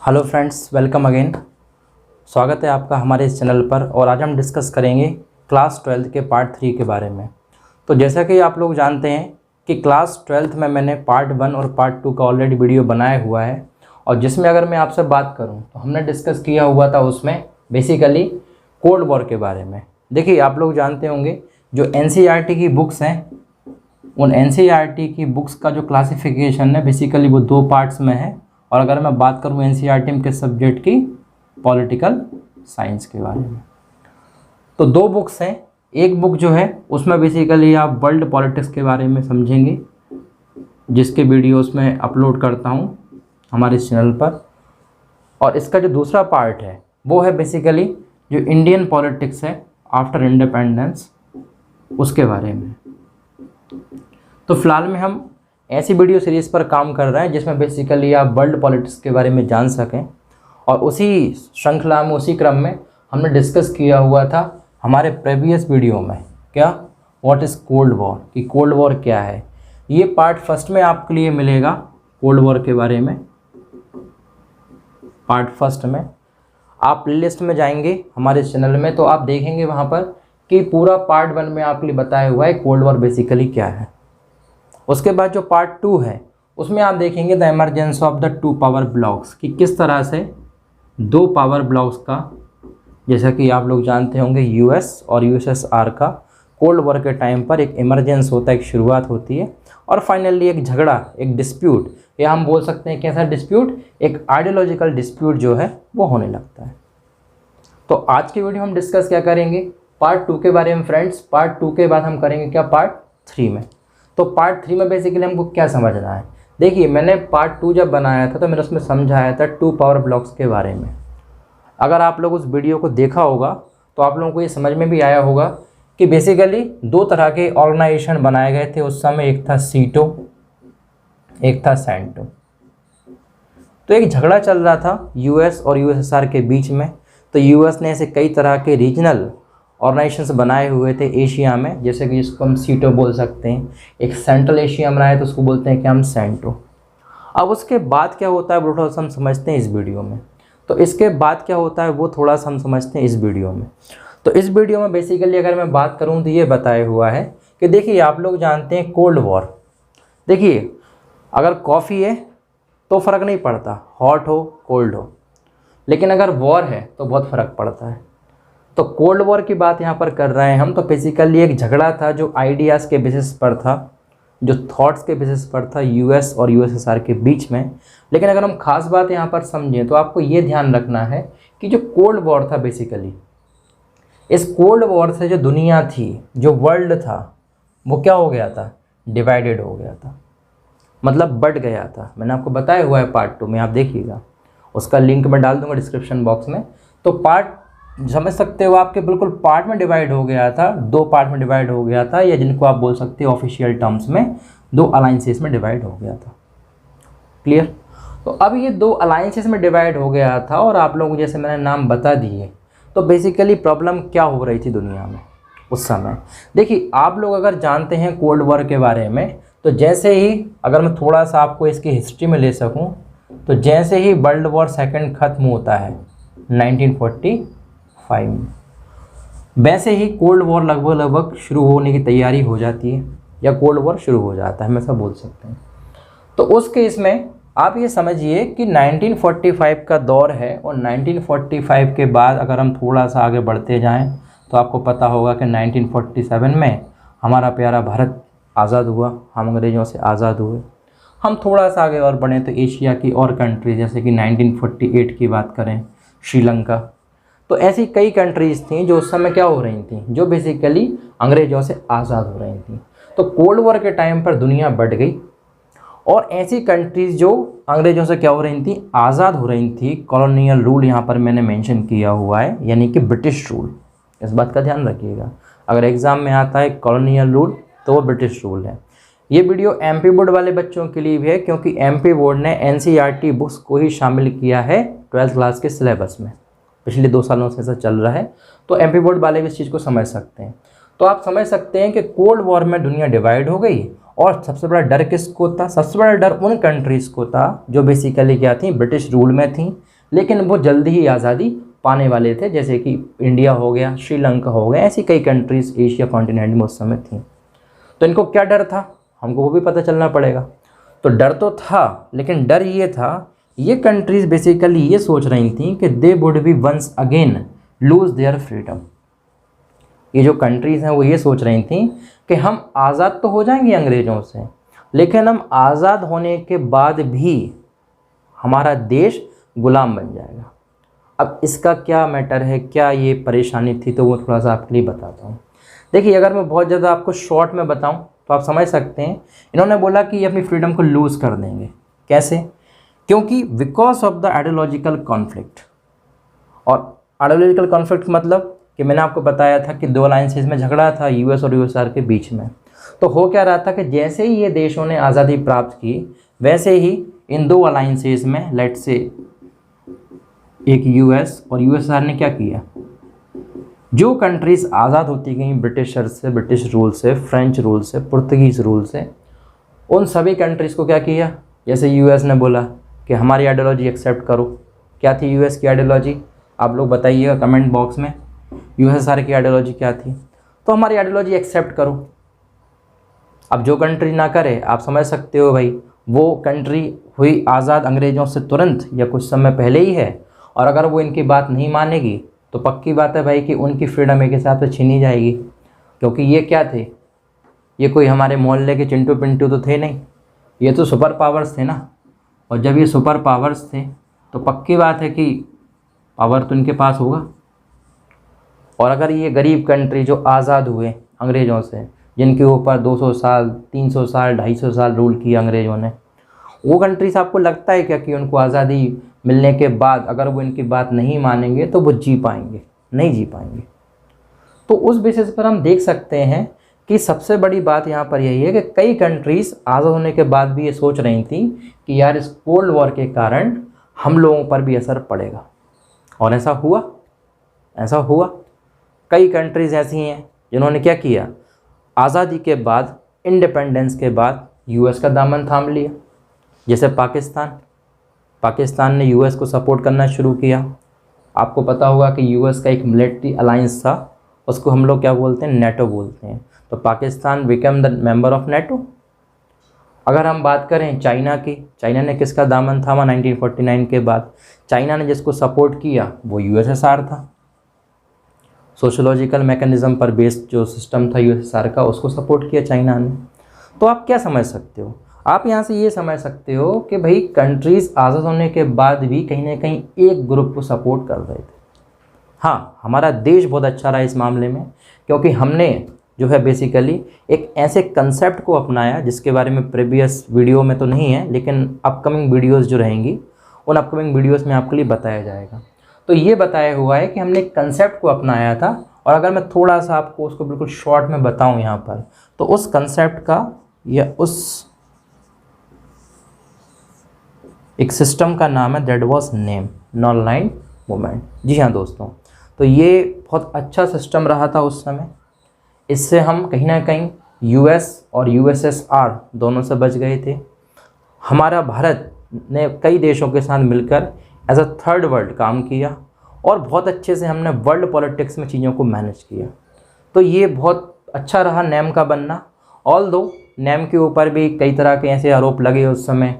Hello friends, welcome again. स्वागत है आपका हमारे इस चैनल पर। और आज हम डिस्कस करेंगे क्लास 12 के पार्ट 3 के बारे में। तो जैसा कि आप लोग जानते हैं कि क्लास 12 में मैंने पार्ट 1 और पार्ट 2 का ऑलरेडी वीडियो बनाया हुआ है, और जिसमें अगर मैं आपसे बात करूं तो हमने डिस्कस किया हुआ था उसमें बेसिकली कोल्ड वॉर के बारे में। देखिए, आप लोग जानते होंगे जो NCERT की बुक्स हैं, उन NCERT की बुक्स का जो क्लासिफिकेशन है बेसिकली वो 2 पार्ट्स में है। और अगर मैं बात करूँ NCERT के सब्जेक्ट की पॉलिटिकल साइंस के बारे में, तो 2 बुक्स हैं। एक बुक जो है उसमें बेसिकली आप वर्ल्ड पॉलिटिक्स के बारे में समझेंगे, जिसके वीडियोस में अपलोड करता हूँ हमारे इस चैनल पर। और इसका जो दूसरा पार्ट है वो है बेसिकली जो इंडियन पॉलिटिक्स है आफ्टर इंडिपेंडेंस, उसके बारे में। तो फिलहाल में हम ऐसी वीडियो सीरीज़ पर काम कर रहे हैं जिसमें बेसिकली आप वर्ल्ड पॉलिटिक्स के बारे में जान सकें। और उसी श्रृंखला में, उसी क्रम में हमने डिस्कस किया हुआ था हमारे प्रीवियस वीडियो में, क्या व्हाट इज़ कोल्ड वॉर, कि कोल्ड वॉर क्या है। ये पार्ट फर्स्ट में आपके लिए मिलेगा कोल्ड वॉर के बारे में। पार्ट फर्स्ट में आप प्लेलिस्ट में जाएंगे हमारे चैनल में तो आप देखेंगे वहाँ पर कि पूरा पार्ट 1 में आपके लिए बताया हुआ है कोल्ड वॉर बेसिकली क्या है। उसके बाद जो पार्ट 2 है उसमें आप देखेंगे the emergence of the 2 power blocks, कि किस तरह से 2 पावर ब्लॉक्स का, जैसा कि आप लोग जानते होंगे US और USSR का कोल्ड वॉर के टाइम पर एक इमरजेंस होता है, एक शुरुआत होती है और फाइनली एक झगड़ा, एक डिस्प्यूट, या हम बोल सकते हैं कैसा डिस्प्यूट, एक आइडियोलॉजिकल डिस्प्यूट जो है वो होने लगता है। तो आज की वीडियो हम डिस्कस क्या करेंगे, पार्ट 2 के बारे में फ्रेंड्स। पार्ट 2 के बाद हम करेंगे क्या, पार्ट 3 में। तो पार्ट 3 में बेसिकली हमको क्या समझना है। देखिए, मैंने पार्ट 2 जब बनाया था तो मैंने उसमें समझाया था 2 पावर ब्लॉक्स के बारे में। अगर आप लोग उस वीडियो को देखा होगा तो आप लोगों को ये समझ में भी आया होगा कि बेसिकली 2 तरह के ऑर्गेनाइजेशन बनाए गए थे उस समय, एक था सीटो, एक था सेंटो। तो एक झगड़ा चल रहा था US और USSR के बीच में। तो US ने ऐसे कई तरह के रीजनल ऑर्गेनाइजेशंस बनाए हुए थे एशिया में, जैसे कि जिसको हम सीटो बोल सकते हैं। एक सेंट्रल एशिया में रहा है तो उसको बोलते हैं कि हम सेंटो। अब उसके बाद क्या होता है वो थोड़ा सा हम समझते हैं इस वीडियो में। तो इसके बाद क्या होता है वो थोड़ा सा हम समझते हैं इस वीडियो में। तो इस वीडियो में बेसिकली अगर मैं बात करूँ तो ये बताया हुआ है कि देखिए, आप लोग जानते हैं कोल्ड वॉर। देखिए, अगर कॉफ़ी है तो फ़र्क नहीं पड़ता, हॉट हो कोल्ड हो, लेकिन अगर वॉर है तो बहुत फ़र्क पड़ता है। तो कोल्ड वॉर की बात यहाँ पर कर रहे हैं हम। तो बेसिकली एक झगड़ा था जो आइडियाज़ के बेसिस पर था, जो थॉट्स के बेसिस पर था US और USSR के बीच में। लेकिन अगर हम खास बात यहाँ पर समझें तो आपको ये ध्यान रखना है कि जो कोल्ड वॉर था बेसिकली, इस कोल्ड वॉर से जो दुनिया थी, जो वर्ल्ड था, वो क्या हो गया था, डिवाइडेड हो गया था, मतलब बढ़ गया था। मैंने आपको बताया हुआ है पार्ट 2 में, आप देखिएगा, उसका लिंक मैं डाल दूंगा डिस्क्रिप्शन बॉक्स में। तो पार्ट समझ सकते हो आपके बिल्कुल पार्ट में डिवाइड हो गया था, 2 पार्ट में डिवाइड हो गया था, या जिनको आप बोल सकते हो ऑफिशियल टर्म्स में 2 अलाइंसेस में डिवाइड हो गया था। क्लियर। तो अब ये 2 अलाइंसेस में डिवाइड हो गया था और आप लोगों को जैसे मैंने नाम बता दिए। तो बेसिकली प्रॉब्लम क्या हो रही थी दुनिया में उस समय। देखिए, आप लोग अगर जानते हैं कोल्ड वॉर के बारे में, तो जैसे ही, अगर मैं थोड़ा सा आपको इसकी हिस्ट्री में ले सकूं, तो जैसे ही वर्ल्ड वॉर सेकंड ख़त्म होता है 1945 में, वैसे ही कोल्ड वॉर लगभग शुरू होने की तैयारी हो जाती है, या कोल्ड वॉर शुरू हो जाता है, हम ऐसा बोल सकते हैं। तो उस केस में आप ये समझिए कि 1945 का दौर है, और 1945 के बाद अगर हम थोड़ा सा आगे बढ़ते जाएं तो आपको पता होगा कि 1947 में हमारा प्यारा भारत आज़ाद हुआ, हम अंग्रेज़ों से आज़ाद हुए। हम थोड़ा सा आगे और बढ़ें तो एशिया की और कंट्री, जैसे कि 1948 की बात करें, श्रीलंका। तो ऐसी कई कंट्रीज़ थी जो उस समय क्या हो रही थी, जो बेसिकली अंग्रेज़ों से आज़ाद हो रही थी। तो कोल्ड वॉर के टाइम पर दुनिया बढ़ गई, और ऐसी कंट्रीज़ जो अंग्रेज़ों से क्या हो रही थी, आज़ाद हो रही थी। कॉलोनियल रूल यहाँ पर मैंने मेंशन किया हुआ है, यानी कि ब्रिटिश रूल। इस बात का ध्यान रखिएगा, अगर एग्ज़ाम में आता है कॉलोनियल रूल तो वो ब्रिटिश रूल है। ये वीडियो MP बोर्ड वाले बच्चों के लिए भी है, क्योंकि MP बोर्ड ने NCERT बुक्स को ही शामिल किया है 12th क्लास के सिलेबस में। पिछले 2 सालों से ऐसा चल रहा है, तो MP बोर्ड वाले भी इस चीज़ को समझ सकते हैं। तो आप समझ सकते हैं कि कोल्ड वॉर में दुनिया डिवाइड हो गई, और सबसे बड़ा डर किसको था, सबसे बड़ा डर उन कंट्रीज़ को था जो बेसिकली क्या थी, ब्रिटिश रूल में थी, लेकिन वो जल्दी ही आज़ादी पाने वाले थे, जैसे कि इंडिया हो गया, श्रीलंका हो गया, ऐसी कई कंट्रीज़ एशिया कॉन्टिनेंट में उस समय थी। तो इनको क्या डर था, हमको वो भी पता चलना पड़ेगा। तो डर तो था, लेकिन डर ये था, ये कंट्रीज़ बेसिकली ये सोच रही थी कि they would be once again lose their freedom. ये जो कंट्रीज़ हैं वो ये सोच रही थी कि हम आज़ाद तो हो जाएंगे अंग्रेज़ों से, लेकिन हम आज़ाद होने के बाद भी हमारा देश गुलाम बन जाएगा। अब इसका क्या मैटर है, क्या ये परेशानी थी, तो वो थोड़ा सा आपके लिए बताता हूँ। देखिए, अगर मैं बहुत ज़्यादा आपको शॉर्ट में बताऊँ तो आप समझ सकते हैं। इन्होंने बोला कि ये अपनी फ्रीडम को लूज़ कर देंगे। कैसे? क्योंकि because of the ideological conflict. और आइडियोलॉजिकल कॉन्फ्लिक्ट मतलब कि मैंने आपको बताया था कि दो अलायंसेस में झगड़ा था यूएस और यूएसआर के बीच में। तो हो क्या रहा था कि जैसे ही ये देशों ने आज़ादी प्राप्त की, वैसे ही इन दो अलायंसेस में लेट से एक यूएस और यूएसआर ने क्या किया, जो कंट्रीज़ आज़ाद होती गई ब्रिटिशर से, ब्रिटिश रूल से, फ्रेंच रूल से, पुर्तगीज़ रूल से, उन सभी कंट्रीज़ को क्या किया, जैसे यूएस ने बोला कि हमारी आइडियोलॉजी एक्सेप्ट करो। क्या थी यूएस की आइडियोलॉजी, आप लोग बताइएगा कमेंट बॉक्स में, यूएसआर की आइडियोलॉजी क्या थी। तो हमारी आइडियोलॉजी एक्सेप्ट करो। अब जो कंट्री ना करे, आप समझ सकते हो भाई, वो कंट्री हुई आज़ाद अंग्रेज़ों से तुरंत या कुछ समय पहले ही है, और अगर वो इनकी बात नहीं मानेगी तो पक्की बात है भाई कि उनकी फ्रीडम एक हिसाब से छीनी जाएगी। क्योंकि ये क्या थे, ये कोई हमारे मोहल्ले के चिंटू पिंटू तो थे नहीं, ये तो सुपर पावर्स थे ना। और जब ये सुपर पावर्स थे तो पक्की बात है कि पावर तो इनके पास होगा। और अगर ये गरीब कंट्री जो आज़ाद हुए अंग्रेज़ों से, जिनके ऊपर 200 साल, 300 साल, 250 साल रूल किया अंग्रेज़ों ने, वो कंट्रीज आपको लगता है क्या कि उनको आज़ादी मिलने के बाद अगर वो इनकी बात नहीं मानेंगे तो वो जी पाएंगे? नहीं जी पाएंगे। तो उस बेसिस पर हम देख सकते हैं कि सबसे बड़ी बात यहाँ पर यही है कि कई कंट्रीज़ आज़ाद होने के बाद भी ये सोच रही थी कि यार इस कोल्ड वॉर के कारण हम लोगों पर भी असर पड़ेगा। और ऐसा हुआ, ऐसा हुआ। कई कंट्रीज़ ऐसी हैं जिन्होंने क्या किया, आज़ादी के बाद, इंडिपेंडेंस के बाद यूएस का दामन थाम लिया। जैसे पाकिस्तान ने यूएस को सपोर्ट करना शुरू किया। आपको पता होगा कि यूएस का एक मिलिट्री अलायंस था, उसको हम लोग क्या बोलते हैं, नेटो बोलते हैं। तो Pakistan become the member of NATO. अगर हम बात करें चाइना की, चाइना ने किसका दामन थामा 1949 के बाद? चाइना ने जिसको सपोर्ट किया वो यूएसएसआर था। सोशोलॉजिकल मैकेनिज़्म पर बेस्ड जो सिस्टम था यूएसएसआर का, उसको सपोर्ट किया चाइना ने। तो आप क्या समझ सकते हो, आप यहाँ से ये समझ सकते हो कि भाई कंट्रीज़ आज़ाद होने के बाद भी कहीं ना कहीं एक ग्रुप को सपोर्ट कर रहे थे। हाँ, हमारा देश बहुत अच्छा रहा इस मामले में, क्योंकि हमने जो है बेसिकली एक ऐसे कंसेप्ट को अपनाया जिसके बारे में प्रीवियस वीडियो में तो नहीं है, लेकिन अपकमिंग वीडियोस जो रहेंगी उन अपकमिंग वीडियोस में आपके लिए बताया जाएगा। तो ये बताया हुआ है कि हमने एक कंसेप्ट को अपनाया था। और अगर मैं थोड़ा सा आपको उसको बिल्कुल शॉर्ट में बताऊं यहाँ पर, तो उस कंसेप्ट का या उस एक सिस्टम का नाम है that was name non line movement. जी हाँ दोस्तों, तो ये बहुत अच्छा सिस्टम रहा था उस समय। इससे हम कहीं ना कहीं यूएस और यूएसएसआर दोनों से बच गए थे। हमारा भारत ने कई देशों के साथ मिलकर एज अ थर्ड वर्ल्ड काम किया और बहुत अच्छे से हमने वर्ल्ड पॉलिटिक्स में चीज़ों को मैनेज किया। तो ये बहुत अच्छा रहा नेम का बनना। ऑल दो नेम के ऊपर भी कई तरह के ऐसे आरोप लगे उस समय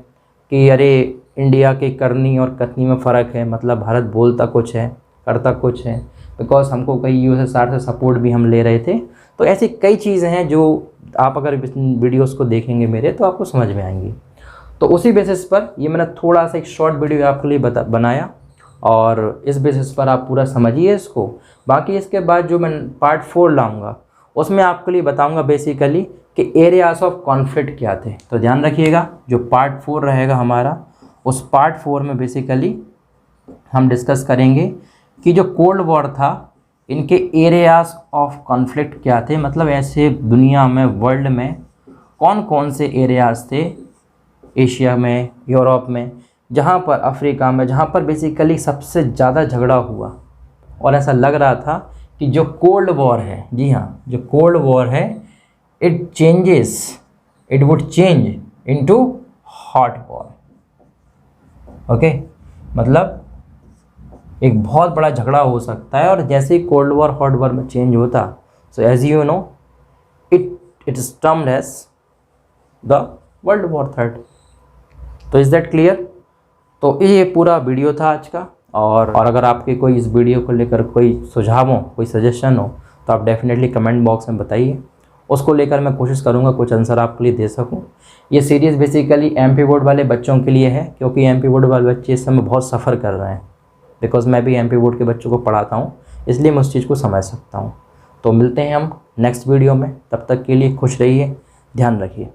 कि अरे इंडिया के करनी और कथनी में फ़र्क है, मतलब भारत बोलता कुछ है करता कुछ है, बिकॉज हमको कई यूएसएसआर से सपोर्ट भी हम ले रहे थे। तो ऐसी कई चीज़ें हैं जो आप अगर वीडियोस को देखेंगे मेरे तो आपको समझ में आएंगी। तो उसी बेसिस पर ये मैंने थोड़ा सा एक शॉर्ट वीडियो आपके लिए बनाया और इस बेसिस पर आप पूरा समझिए इसको। बाकी इसके बाद जो मैं पार्ट 4 लाऊंगा उसमें आपके लिए बताऊंगा बेसिकली कि एरियाज ऑफ कॉन्फ्लिक्ट क्या थे। तो ध्यान रखिएगा, जो पार्ट 4 रहेगा हमारा, उस पार्ट 4 में बेसिकली हम डिस्कस करेंगे कि जो कोल्ड वॉर था इनके एरियाज ऑफ कॉन्फ्लिक्ट क्या थे, मतलब ऐसे दुनिया में, वर्ल्ड में कौन कौन से एरियाज थे, एशिया में, यूरोप में, जहाँ पर, अफ्रीका में, जहाँ पर बेसिकली सबसे ज़्यादा झगड़ा हुआ। और ऐसा लग रहा था कि जो कोल्ड वॉर है, जी हाँ, जो कोल्ड वॉर है, it would change into hot war. Okay, मतलब एक बहुत बड़ा झगड़ा हो सकता है। और जैसे ही कोल्ड वॉर हॉट वॉर में चेंज होता, so as you know it is termed as the world war third. तो इज़ दैट क्लियर? तो ये पूरा वीडियो था आज का। और अगर आपके कोई इस वीडियो को लेकर कोई सुझाव हो, कोई सजेशन हो, तो आप डेफिनेटली कमेंट बॉक्स में बताइए। उसको लेकर मैं कोशिश करूँगा कुछ आंसर आपके लिए दे सकूँ। ये सीरीज़ बेसिकली एमपी बोर्ड वाले बच्चों के लिए है, क्योंकि एमपी बोर्ड वाले बच्चे इस समय बहुत सफ़र कर रहे हैं। बिकॉज मैं भी एमपी बोर्ड के बच्चों को पढ़ाता हूँ, इसलिए मैं उस चीज़ को समझ सकता हूँ। तो मिलते हैं हम नेक्स्ट वीडियो में, तब तक के लिए खुश रहिए, ध्यान रखिए।